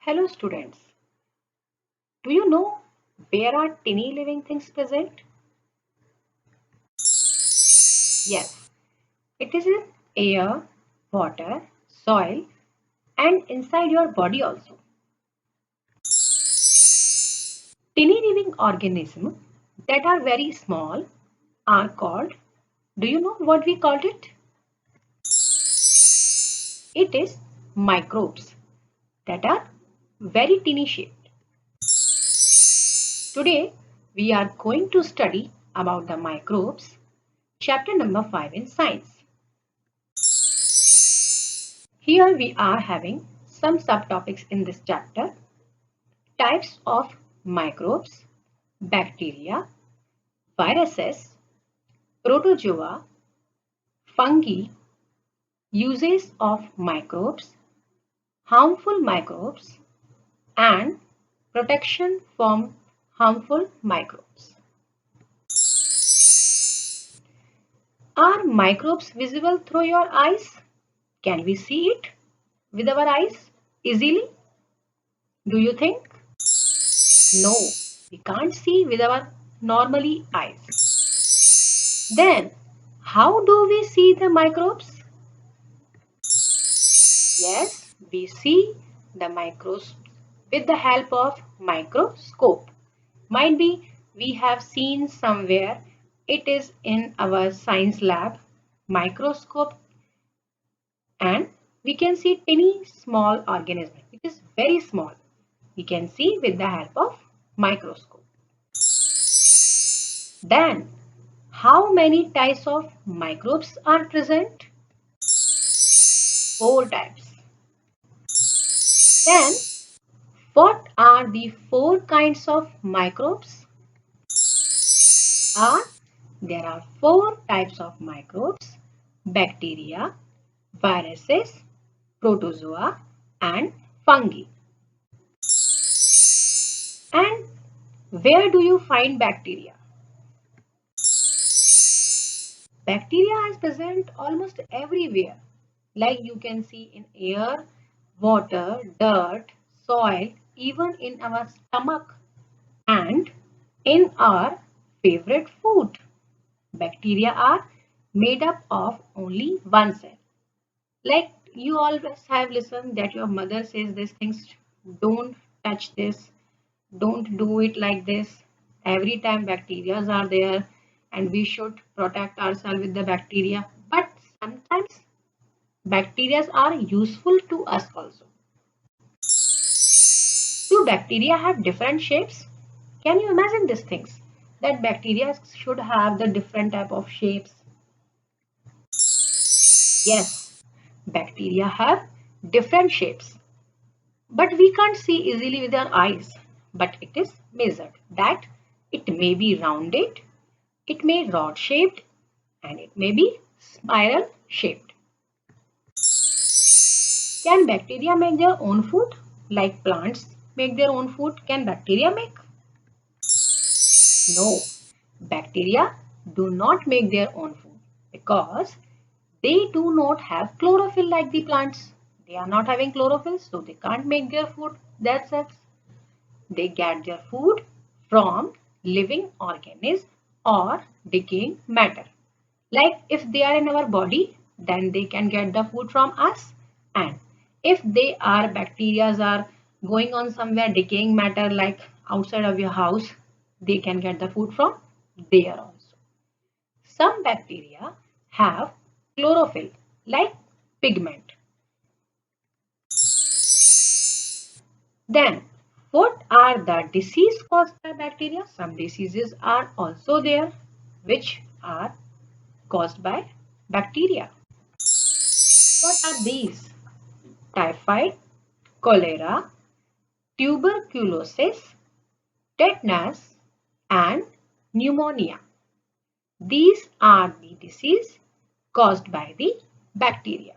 Hello students, do you know where are tiny living things present? Yes, it is in air, water, soil and inside your body also. Tiny living organisms that are very small are called, do you know what we called it? It is microbes that are very tiny shaped. Today we are going to study about the microbes, chapter number 5 in science. Here we are having some subtopics in this chapter: types of microbes, bacteria, viruses, protozoa, fungi, uses of microbes, harmful microbes, and protection from harmful microbes. Are microbes visible through your eyes? Can we see it with our eyes easily? Do you think? No, we can't see with our normally eyes. Then, how do we see the microbes? Yes, we see the microbes with the help of microscope. Might be we have seen somewhere it is in our science lab microscope, and we can see tiny small organism. It is very small. We can see with the help of microscope. Then, how many types of microbes are present? Four types. Then, what are the four kinds of microbes? There are four types of microbes: bacteria, viruses, protozoa, and fungi. And where do you find bacteria? Bacteria is present almost everywhere. Like you can see in air, water, dirt, soil, even in our stomach and in our favorite food. Bacteria are made up of only one cell. Like you always have listened that your mother says these things, don't touch this, don't do it like this. Every time bacteria are there and we should protect ourselves with the bacteria. But sometimes bacteria are useful to us also. Do bacteria have different shapes? Can you imagine these things? That bacteria should have the different type of shapes. Yes, bacteria have different shapes. But we can't see easily with our eyes. But it is measured that it may be rounded, it may rod shaped, and it may be spiral shaped. Can bacteria make their own food? Like plants make their own food, can bacteria make? No, bacteria do not make their own food because they do not have chlorophyll like the plants. They are not having chlorophyll, so they can't make their food themselves. They get their food from living organisms or decaying matter. Like if they are in our body, then they can get the food from us. And if they are bacteria are going on somewhere decaying matter like outside of your house, they can get the food from there also. Some bacteria have chlorophyll like pigment. Then, what are the disease caused by bacteria? Some diseases are also there which are caused by bacteria. What are these? Typhoid, cholera, tuberculosis, tetanus, and pneumonia. These are the disease caused by the bacteria.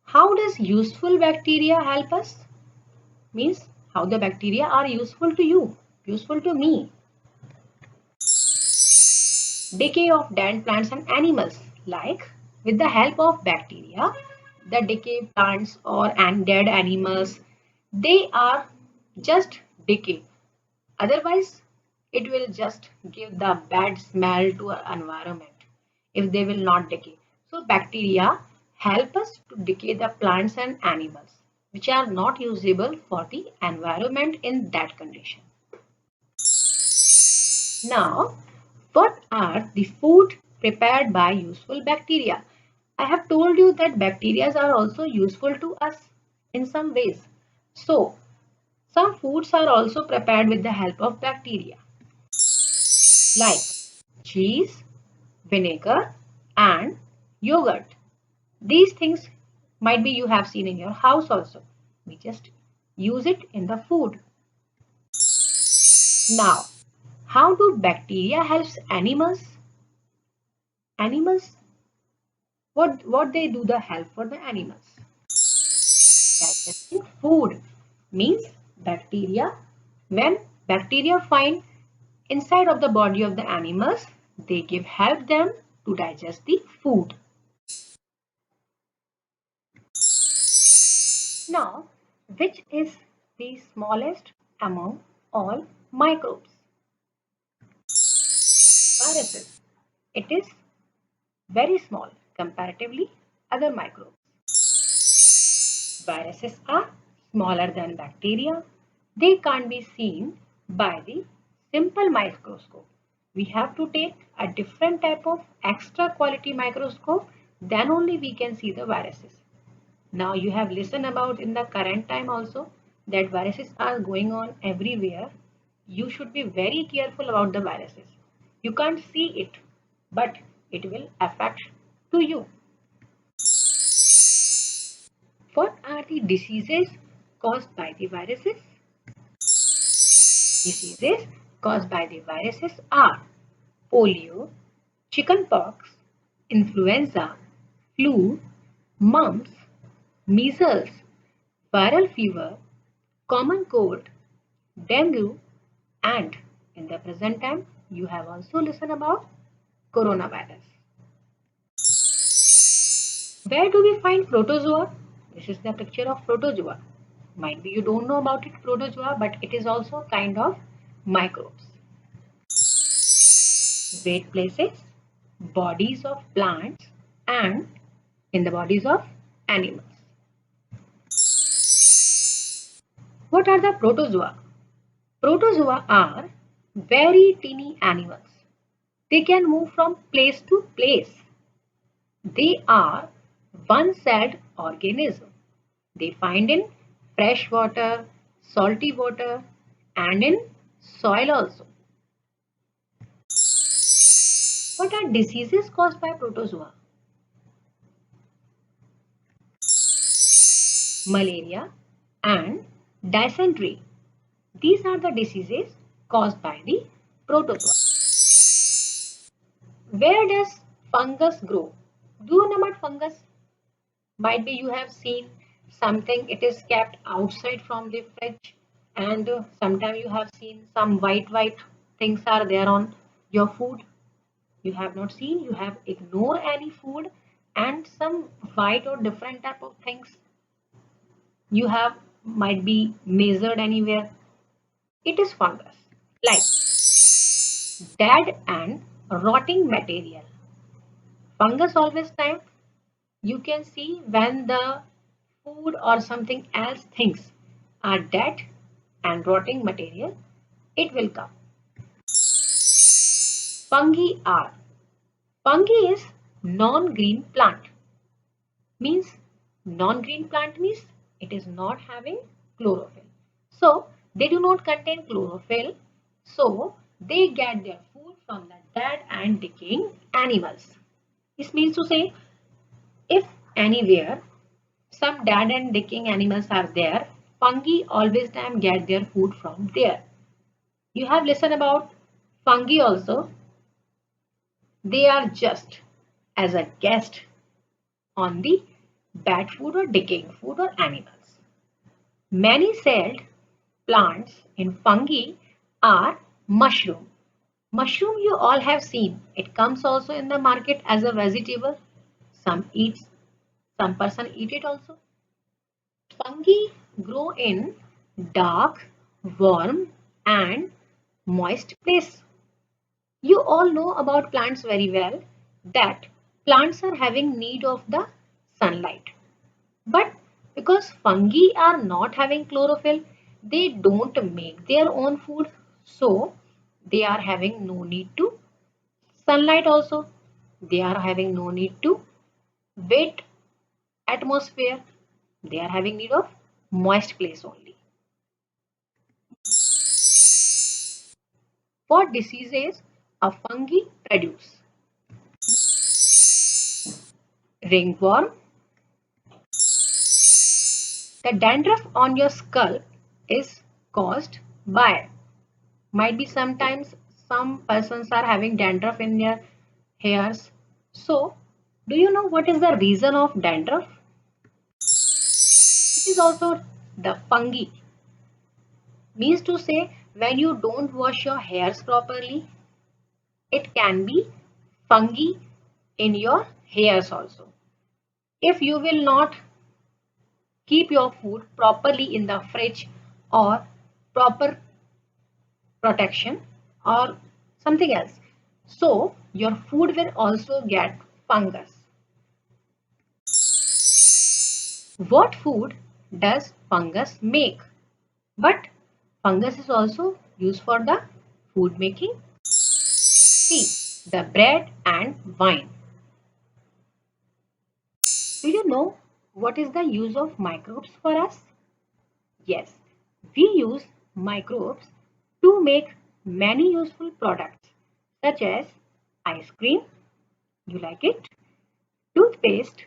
How does useful bacteria help us? Means how the bacteria are useful to you, useful to me. Decay of dead plants and animals. Like with the help of bacteria, the decay plants or and dead animals, they are just decay. Otherwise, it will just give the bad smell to our environment if they will not decay. So bacteria help us to decay the plants and animals which are not usable for the environment in that condition. Now, what are the food prepared by useful bacteria? I have told you that bacteria are also useful to us in some ways. So, some foods are also prepared with the help of bacteria like cheese, vinegar and yogurt. These things might be you have seen in your house also. We just use it in the food. Now, how do bacteria helps animals? Animals, what they do the help for the animals? Digesting food means bacteria. When bacteria find inside of the body of the animals, they give help them to digest the food. Now, which is the smallest among all microbes? Viruses. It is very small comparatively other microbes. Viruses are smaller than bacteria. They can't be seen by the simple microscope. We have to take a different type of extra quality microscope, then only we can see the viruses. Now you have listened about in the current time also that viruses are going on everywhere. You should be very careful about the viruses. You can't see it, but it will affect to you. What are the diseases caused by the viruses? Diseases caused by the viruses are polio, chickenpox, influenza, flu, mumps, measles, viral fever, common cold, dengue, and in the present time, you have also listened about coronavirus. Where do we find protozoa? This is the picture of protozoa. Might be you don't know about it, protozoa, but it is also kind of microbes. Great places, bodies of plants, and in the bodies of animals. What are the protozoa? Protozoa are very teeny animals. They can move from place to place. They are one-celled organisms. They find in fresh water, salty water, and in soil also. What are diseases caused by protozoa? Malaria and dysentery. These are the diseases caused by the protozoa. Where does fungus grow? Do you know about fungus? Might be you have seen something, it is kept outside from the fridge, and sometimes you have seen some white things are there on your food. You have not seen, you have ignored any food, and some white or different type of things you have might be measured anywhere. It is fungus, like dead and rotting material. Fungus always time you can see when the food or something else things are dead and rotting material, it will come. Fungi are. Fungi is non-green plant. Means non-green plant means it is not having chlorophyll. So they do not contain chlorophyll. So they get their food from the dead and decaying animals. This means to say if anywhere some dead and decaying animals are there, fungi always time get their food from there. You have listened about fungi also. They are just as a guest on the bad food or decaying food or animals. Many celled plants in fungi are mushroom. Mushroom you all have seen. It comes also in the market as a vegetable. Some eats Some person eat it also. Fungi grow in dark, warm and moist place. You all know about plants very well that plants are having need of the sunlight. But because fungi are not having chlorophyll, they don't make their own food. So they are having no need to sunlight also. They are having no need to wet atmosphere. They are having need of moist place only. What diseases a fungi produce? Ringworm. The dandruff on your scalp is caused by, might be sometimes some persons are having dandruff in their hairs. So, do you know what is the reason of dandruff? It is also the fungi. Means to say, when you don't wash your hairs properly, it can be fungi in your hairs also. If you will not keep your food properly in the fridge or proper protection or something else, so your food will also get fungus. What food does fungus make? But fungus is also used for the food making. C. The bread and wine. Do you know what is the use of microbes for us? Yes, we use microbes to make many useful products such as ice cream, you like it, toothpaste,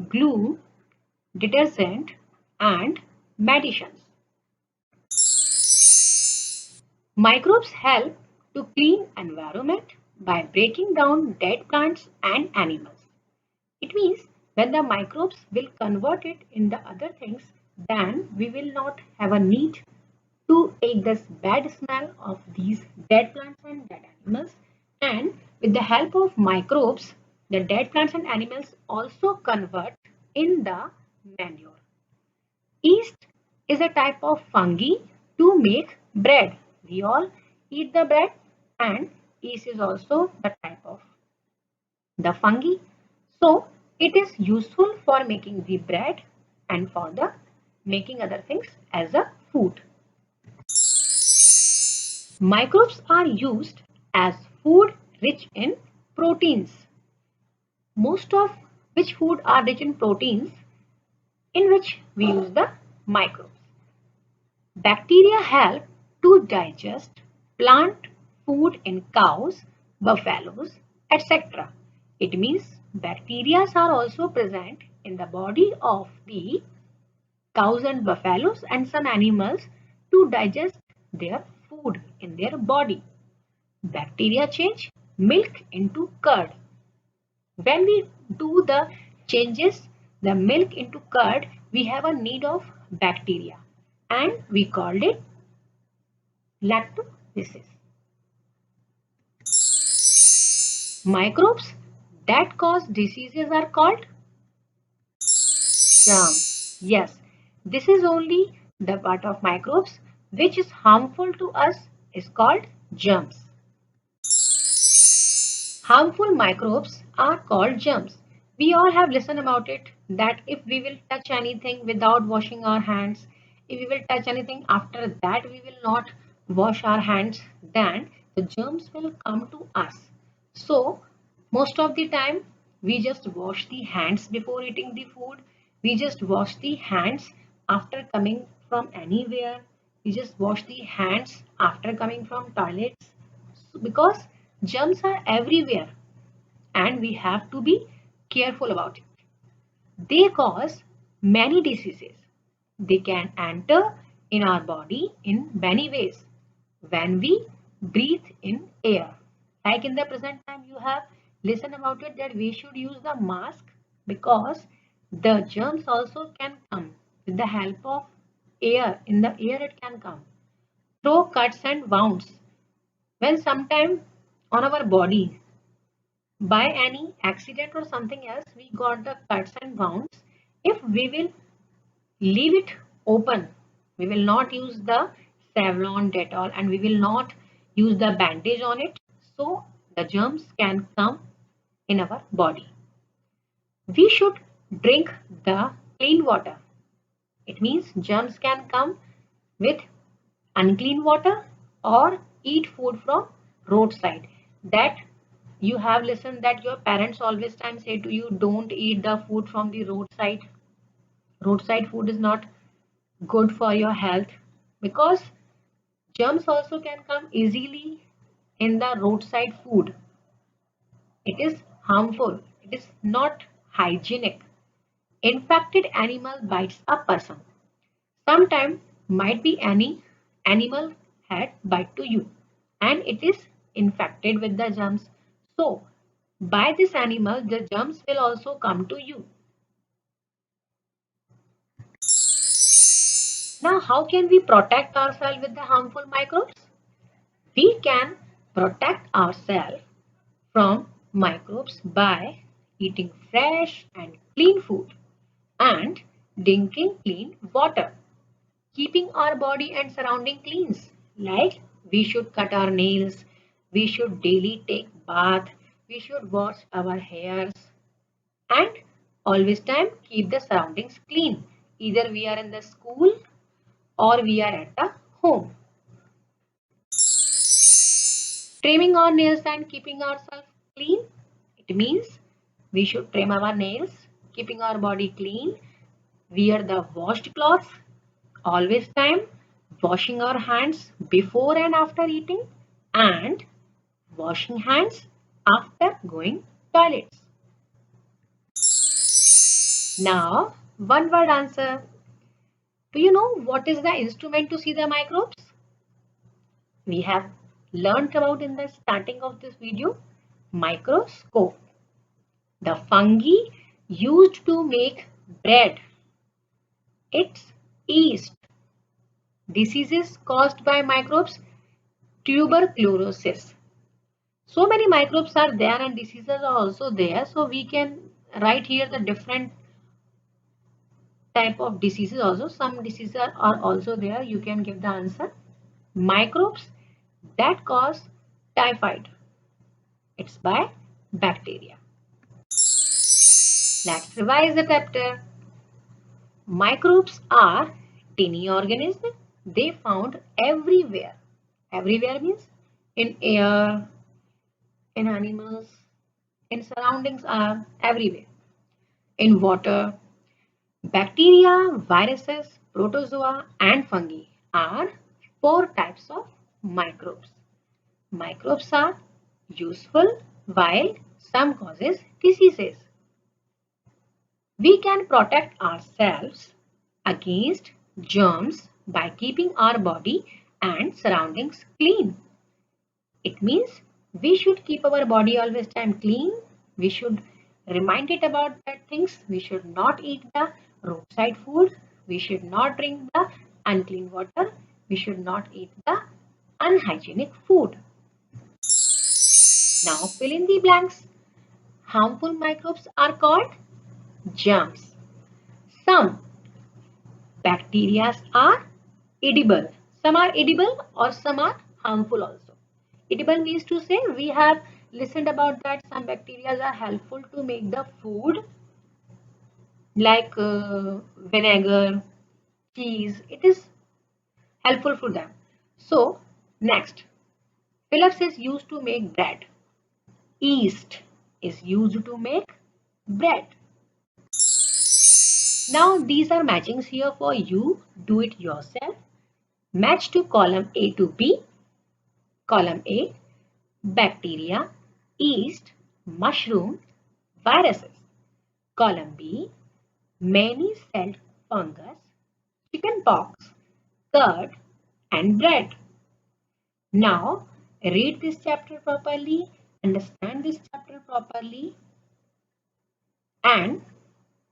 glue, detergent, and medicines. Microbes help to clean environment by breaking down dead plants and animals. It means when the microbes will convert it in the other things, then we will not have a need to take this bad smell of these dead plants and dead animals. And with the help of microbes, the dead plants and animals also convert in the manure. Yeast is a type of fungi to make bread. We all eat the bread, and yeast is also the type of the fungi. So it is useful for making the bread and for the making other things as a food. Microbes are used as food rich in proteins. Most of which food are rich in proteins in which we use the microbes. Bacteria help to digest plant food in cows, buffaloes, etc. It means bacteria are also present in the body of the cows and buffaloes and some animals to digest their food in their body. Bacteria change milk into curd. When we do the changes, the milk into curd, we have a need of bacteria and we called it lactolysis. Microbes that cause diseases are called germs. Yes, this is only the part of microbes which is harmful to us is called germs. Harmful microbes are called germs. We all have listened about it that if we will touch anything without washing our hands, if we will touch anything after that we will not wash our hands, then the germs will come to us. So most of the time we just wash the hands before eating the food. We just wash the hands after coming from anywhere. We just wash the hands after coming from toilets because germs are everywhere and we have to be careful about it. They cause many diseases. They can enter in our body in many ways when we breathe in air. Like in the present time, you have listened about it that we should use the mask because the germs also can come with the help of air. In the air, it can come through cuts and wounds. When sometime on our body by any accident or something else, we got the cuts and wounds. If we will leave it open, we will not use the Savlon Dettol and we will not use the bandage on it. So the germs can come in our body. We should drink the clean water. It means germs can come with unclean water or eat food from roadside. That you have listened that your parents always time say to you, don't eat the food from the roadside. Roadside food is not good for your health because germs also can come easily in the roadside food. It is harmful. It is not hygienic. Infected animal bites a person. Sometimes might be any animal had bite to you and it is infected with the germs. So by this animal the germs will also come to you. Now how can we protect ourselves with the harmful microbes? We can protect ourselves from microbes by eating fresh and clean food and drinking clean water. Keeping our body and surrounding clean. Like we should cut our nails, we should daily take bath, we should wash our hairs and always time keep the surroundings clean. Either we are in the school or we are at the home. Trimming our nails and keeping ourselves clean. It means we should trim our nails, keeping our body clean, wear the washed clothes, always time washing our hands before and after eating and washing hands after going toilets. Now, one word answer. Do you know what is the instrument to see the microbes? We have learnt about in the starting of this video, microscope. The fungi used to make bread. It's yeast. Diseases caused by microbes, tuberculosis. So many microbes are there and diseases are also there. So we can write here the different type of diseases also. Some diseases are also there. You can give the answer. Microbes that cause typhoid. It's by bacteria. Let's revise the chapter. Microbes are tiny organisms. They found everywhere. Everywhere means in air, in animals, in surroundings are everywhere. In water, bacteria, viruses, protozoa and fungi are four types of microbes. Microbes are useful while some causes diseases. We can protect ourselves against germs by keeping our body and surroundings clean. It means we should keep our body always time clean. We should remind it about that things. We should not eat the roadside food. We should not drink the unclean water. We should not eat the unhygienic food. Now fill in the blanks. Harmful microbes are called germs. Some bacteria are edible. Some are edible or some are harmful also. Edible means to say we have listened about that some bacteria are helpful to make the food like vinegar, cheese. It is helpful for them. So next, Phillips is used to make bread. Yeast is used to make bread. Now these are matchings here for you. Do it yourself. Match to column A to B. Column A, bacteria, yeast, mushroom, viruses. Column B, many celled fungus, chickenpox, curd and bread. Now read this chapter properly, understand this chapter properly and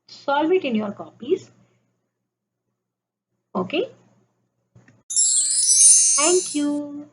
solve it in your copies. Okay. Thank you.